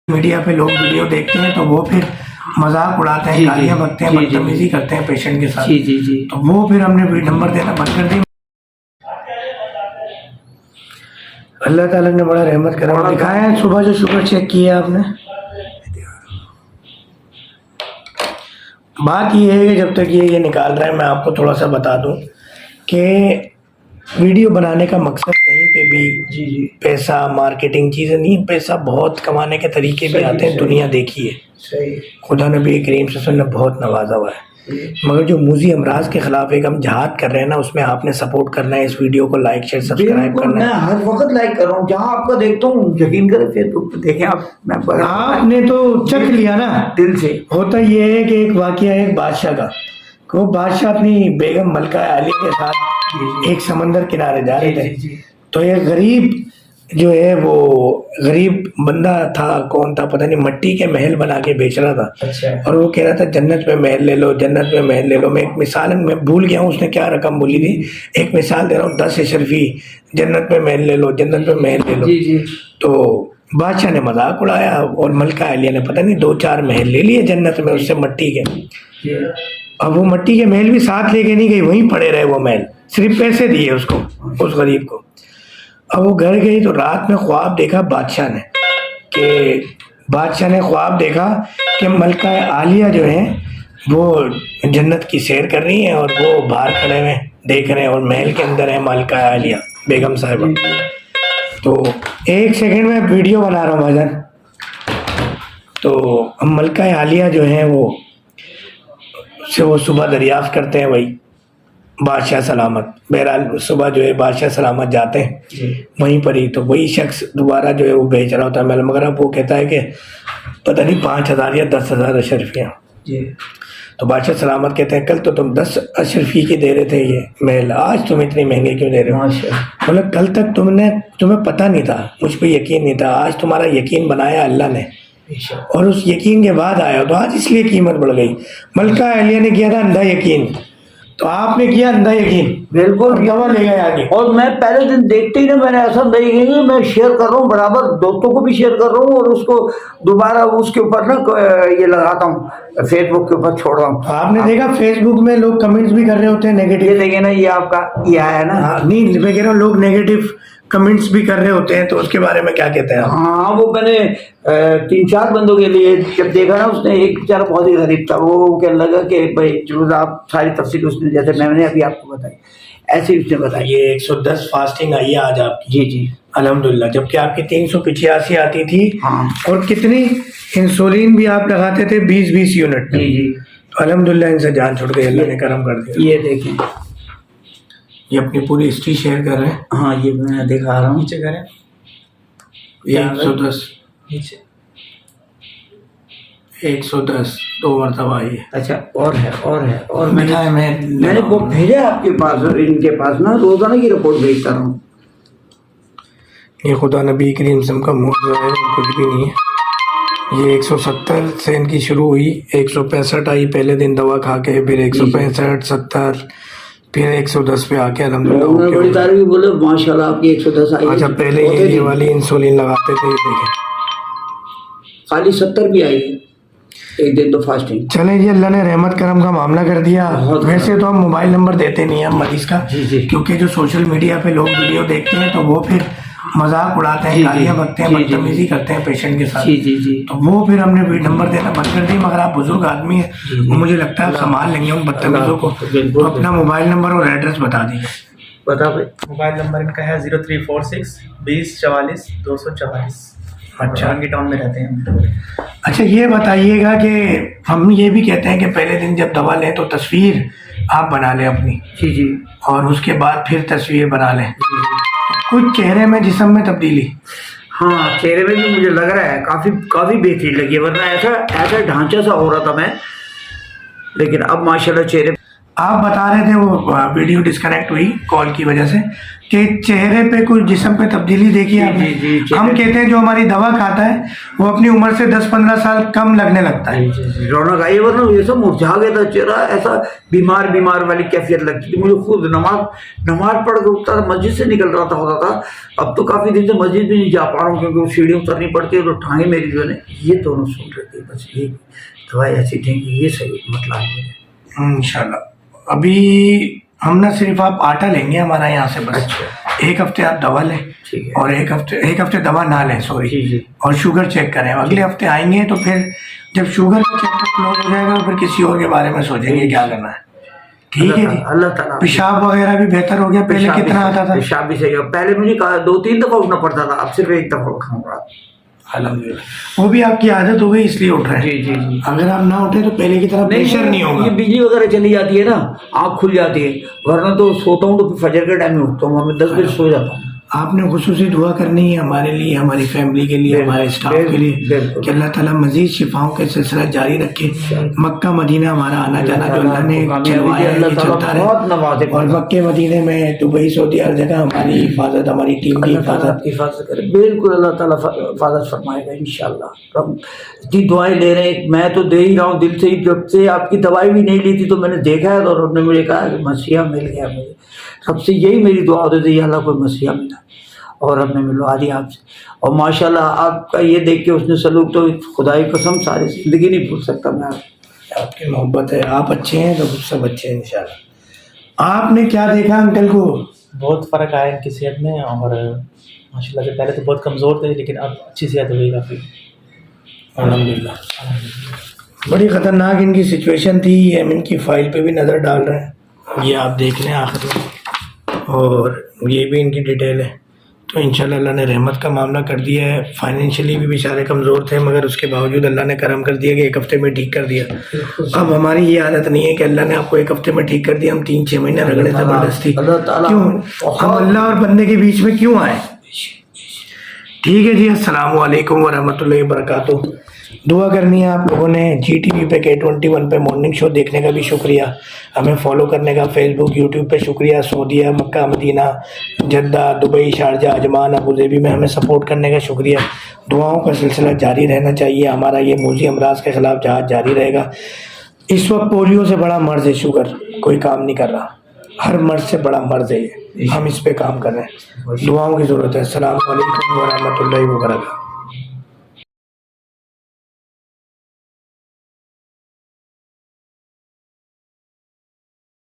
Media पे लोग video देखते हैं तो वो फिर मजाक उड़ाते हैं, गालियां बकते हैं, बदतमीजी करते हैं पेशेंट के साथ। जी जी जी। तो वो फिर हमने नंबर देना बंद कर दिया। अल्लाह ताला ने बड़ा रहमत करा। दिखाया है सुबह जो शुगर चेक किया आपने। बात ये है कि जब तक ये निकाल रहा है, मैं आपको थोड़ा सा बता दूं कि वीडियो बनाने का मकसद कहीं पे भी पैसा मार्केटिंग चीज़ें नहीं, पैसा बहुत कमाने के तरीके भी आते हैं, दुनिया देखी है। सही, खुदा नबी करीम सल्लल्लाहु अलैहि वसल्लम ने बहुत नवाजा हुआ है। मगर जो मूजी अमराज के खिलाफ एक हम जहाद कर रहे हैं ना, उसमें आपने सपोर्ट करना है। इस वीडियो को लाइक शेयर सब्सक्राइब करना है। मैं हर वक्त लाइक कर रहा हूँ, जहाँ आपका देखता हूँ यकीन करें फेसबुक पे देखें आप। मैं आपने तो चख लिया ना दिल से। होता ये है कि एक वाकया है एक बादशाह का, वो बादशाह अपनी बेगम मलका आली के साथ एक समंदर किनारे जा रहे थे। तो एक गरीब जो है वो गरीब बंदा था, कौन था पता नहीं, मट्टी के महल बना के बेच रहा था। अच्छा। और वो कह रहा था जन्नत में महल ले लो, जन्नत में महल ले लो। मैं एक मिसाल, मैं भूल गया हूँ उसने क्या रकम बोली थी, एक मिसाल दे रहा हूँ, 10 अशरफी, जन्नत में महल ले लो, जन्नत में महल ले लो। जी जी। तो बादशाह ने मजाक उड़ाया और मलका आलिया ने पता नहीं 2-4 महल ले लिए जन्नत में उससे मट्टी के। अब वो मट्टी के महल भी साथ लेके नहीं गई, वहीं पड़े रहे वो महल, सिर्फ पैसे दिए उसको, उस गरीब को। अब वो घर गई तो रात में ख्वाब देखा बादशाह ने ख्वाब देखा कि मलका आलिया जो है वो जन्नत की सैर कर रही हैं और वो बाहर खड़े हुए देख रहे हैं और महल के अंदर है मलका आलिया बेगम साहिबा। तो एक सेकंड में वीडियो बना रहा हूँ भाईजान। तो मलका आलिया जो है वो सुबह दरियाफ्त करते हैं वही बादशाह सलामत। बहरहाल सुबह जो है बादशाह सलामत जाते हैं वहीं पर ही, तो वही शख्स दोबारा जो है वो बेच रहा होता है महल, मगर अब वो कहता है कि पता नहीं 5,000 या 10,000 अशरफियाँ। तो बादशाह सलामत कहते हैं कल तो तुम 10 अशरफी की दे रहे थे ये महल, आज तुम इतने महंगे क्यों दे रहे हो? मतलब कल तक तुम्हें पता नहीं था, मुझ पर यकीन नहीं था, आज तुम्हारा यकीन बनाया अल्लाह ने और उस यकीन के बाद आया तो आज इसलिए कीमत बढ़ गई। मलका आलिया ने किया था अंधा यकीन, तो आपने किया अंधा यकीन। बिल्कुल दवा ले गए आगे। और मैं पहले दिन देखते ही ना मैंने ऐसा अंधा यकीन, मैं शेयर कर रहा हूँ बराबर, दोस्तों को भी शेयर कर रहा हूँ और उसको दोबारा उसके ऊपर ना ये लगाता हूँ, फेसबुक के ऊपर छोड़ रहा हूँ। आपने देखा फेसबुक में लोग कमेंट्स भी कर रहे होते हैं नेगेटिव। ये देखिए ना, ये आपका ये आया ना। हाँ, नहीं मैं कह रहा हूँ लोग नेगेटिव कमेंट्स भी कर रहे होते हैं, तो उसके बारे में क्या कहते हैं आप? हाँ, वो मैंने 3-4 बंदों के लिए जब देखा ना, उसने एक बेचारा बहुत ही गरीब था, वो कहने लगा कि भाई जरूर आप सारी तफसील उसने जैसे मैंने अभी आपको बताई ऐसे ही उसने बताई। ये 110 फास्टिंग आई है आज आपकी। जी जी अल्हम्दुलिल्लाह, जबकि आपकी 385 आती थी। हाँ। और कितनी इंसुलिन भी आप लगाते थे 20-20 यूनिट। जी जी। अल्हम्दुलिल्लाह इनसे जान छुट गई, अल्लाह ने करम कर दिया। ये देखें, ये अपनी पूरी हिस्ट्री शेयर कर रहे हैं। हाँ ये मैं दिखा रहा हूँ, नीचे करें 110 नीचे 110 2 मरतबा आई है। अच्छा और है और मैंने वो भेजा आपके पास, इनके पास ना रोजाना की रिपोर्ट भेजता रहा हूँ। ये खुदा नबी करीम सम का मुँह है, कुछ भी नहीं है। ये 170 से इनकी शुरू हुई, 165 आई पहले दिन दवा खा के, फिर 165 70 फिर 110 पे आके अल्हम्दुलिल्लाह बड़ी तारीफ बोले माशाल्लाह आपकी 110 आई। अच्छा पहले ये वाली इंसुलिन लगाते थे, ये देखें खाली 70 भी आई है एक दिन तो फास्टिंग। चले जी, अल्लाह ने रहमत करम का मामला कर दिया। वैसे तो हम मोबाइल नंबर देते नहीं हैं मरीज का, क्योंकि जो सोशल मीडिया पे लोग वीडियो देखते हैं तो वो फिर मजाक उड़ाते हैं, गालियां बकते हैं, बदतमीजी करते हैं पेशेंट के साथ। तो वो फिर हमने नंबर देना बंद कर दिया। मगर आप बुजुर्ग आदमी है, मुझे लगता है आप संभाल लेंगे उन बदतमीजों को। तो अपना मोबाइल नंबर और एड्रेस बता दीजिए। बता भाई। मोबाइल नंबर इनका है 0346 20 44 244। अच्छा, टाउन में रहते हैं। अच्छा ये बताइएगा कि हम ये भी कहते हैं कि पहले दिन जब दवा लें तो तस्वीर आप बना लें अपनी। जी जी। और उसके बाद फिर तस्वीर बना लें। कुछ चेहरे में जिस्म में तब्दीली, हाँ चेहरे में भी मुझे लग रहा है काफ़ी बेहतरीन लगी है, वरना ऐसा ढांचा सा हो रहा था मैं, लेकिन अब माशाल्लाह चेहरे। آپ بتا رہے تھے وہ ویڈیو ڈسکنیکٹ ہوئی کال کی وجہ سے کہ چہرے پہ کوئی جسم پہ تبدیلی دیکھی آپ نے. ہم کہتے ہیں جو ہماری دوا کھاتا ہے وہ اپنی عمر سے 10-15 سال کم لگنے لگتا ہے. رونق آئی ورنہ یہ سب مرجھا گیا تھا چہرہ, ایسا بیمار والی کیفیت لگتی تھی مجھے خود. نماز پڑھ کے اٹھتا تھا, مسجد سے نکل رہا ہوتا تھا. اب تو کافی دن سے مسجد بھی نہیں جا پا رہا ہوں کیونکہ وہ سیڑھیاں اترنی پڑتی ہے, تو ٹھانگیں میری جو ہے یہ دونوں سن رہے تھے. بس یہ دوائی ایسی دیں گے, یہ صحیح مطلب ہے انشاءاللہ. ابھی ہم نہ صرف آپ آٹا لیں گے ہمارا یہاں سے, بس ایک ہفتے آپ دوا لیں اور ایک ہفتے دوا نہ لیں, سوری, اور شوگر چیک کریں. اگلے ہفتے آئیں گے تو پھر جب شوگر کا چیک اپ کلوز ہو جائے گا پھر کسی اور کے بارے میں سوچیں گے کیا کرنا ہے. ٹھیک ہے جی. اللہ تعالیٰ پیشاب وغیرہ بھی بہتر ہو گیا, پہلے کتنا آتا تھا؟ پیشاب بھی صحیح ہے, پہلے مجھے 2-3 دفعہ اٹھنا پڑتا تھا, اب صرف ایک دفعہ اٹھاؤں گا. الحمدللہ. وہ بھی آپ کی عادت ہو گئی اس لیے اٹھ رہے ہیں. جی. اگر آپ نہ اٹھے تو پہلے کی طرح پریشر نہیں ہوگا. یہ بجلی وغیرہ چلی جاتی ہے نا, آنکھ کھل جاتی ہے, ورنہ تو سوتا ہوں تو فجر کے ٹائم میں اٹھتا ہوں, میں 10 بجے سو جاتا ہوں. آپ نے خصوصی دعا کرنی ہے ہمارے لیے, ہماری فیملی کے لیے, ہمارے اسٹاف کے لیے, کہ اللہ تعالیٰ مزید شفاؤں کے سلسلہ جاری رکھے. مکہ مدینہ ہمارا آنا جانا جو اللہ نے چلوایا ہے یہ چلتا رہے, اور مکہ مدینے میں دبئی سعودی ہر جگہ ہماری حفاظت, ہماری ٹیم کی حفاظت کرے. بالکل اللہ تعالیٰ حفاظت فرمائے گا انشاءاللہ. اتنی دعائیں لے رہے ہیں, میں تو دے ہی رہا ہوں دل سے ہی. جب سے آپ کی دوائی بھی نہیں لی تھی تو میں نے دیکھا ہے, اور انہوں نے مجھے کہا کہ مسیحا مل گیا. مجھے سب سے یہی میری دعا ہوتی تھی, اللہ کوئی مسیحا ملا, اور ہم نے ملوا دیا آپ سے. اور ماشاءاللہ آپ کا یہ دیکھ کے اس نے سلوک, تو خدائی قسم ساری زندگی نہیں بھول سکتا میں. آپ کی محبت ہے, آپ اچھے ہیں تو سب اچھے ہیں انشاءاللہ. آپ نے کیا دیکھا انکل کو؟ بہت فرق آیا ان کی صحت میں, اور ماشاء اللہ سے پہلے تو بہت کمزور تھے لیکن اب اچھی صحت ہوئی کافی. الحمدللہ. بڑی خطرناک ان کی سچویشن تھی, ہم ان کی فائل پہ بھی نظر ڈال رہے ہیں, یہ آپ دیکھ لیں آخر میں, اور یہ بھی ان کی ڈیٹیل ہے. تو انشاءاللہ اللہ نے رحمت کا معاملہ کر دیا ہے. فائنینشلی بھی بیچارے کمزور تھے, مگر اس کے باوجود اللہ نے کرم کر دیا کہ ایک ہفتے میں ٹھیک کر دیا. اب ہماری یہ عادت نہیں ہے کہ اللہ نے آپ کو ایک ہفتے میں ٹھیک کر دیا, ہم 3-6 مہینے رگڑے زبردستی. کیوں ہم اللہ اور بندے کے بیچ میں کیوں آئے؟ ٹھیک ہے جی. السلام علیکم ورحمۃ اللہ وبرکاتہ. دعا کرنی ہے آپ لوگوں نے. جی ٹی وی پہ K21 پہ مارننگ شو دیکھنے کا بھی شکریہ, ہمیں فالو کرنے کا فیس بک یوٹیوب پہ شکریہ. Saudia, Makkah Madinah, Jeddah, Dubai, Sharjah, Ajman, Abu Dhabi میں ہمیں سپورٹ کرنے کا شکریہ. دعاؤں کا سلسلہ جاری رہنا چاہیے. ہمارا یہ موذی امراض کے خلاف جہاد جاری رہے گا. اس وقت پولیو سے بڑا مرض ہے شوگر, کوئی کام نہیں کر رہا. ہر مرض سے بڑا مرض ہے یہ, ہم اس پہ کام کر رہے ہیں. دعاؤں کی ضرورت ہے. السلام علیکم ورحمۃ اللہ وبرکاتہ.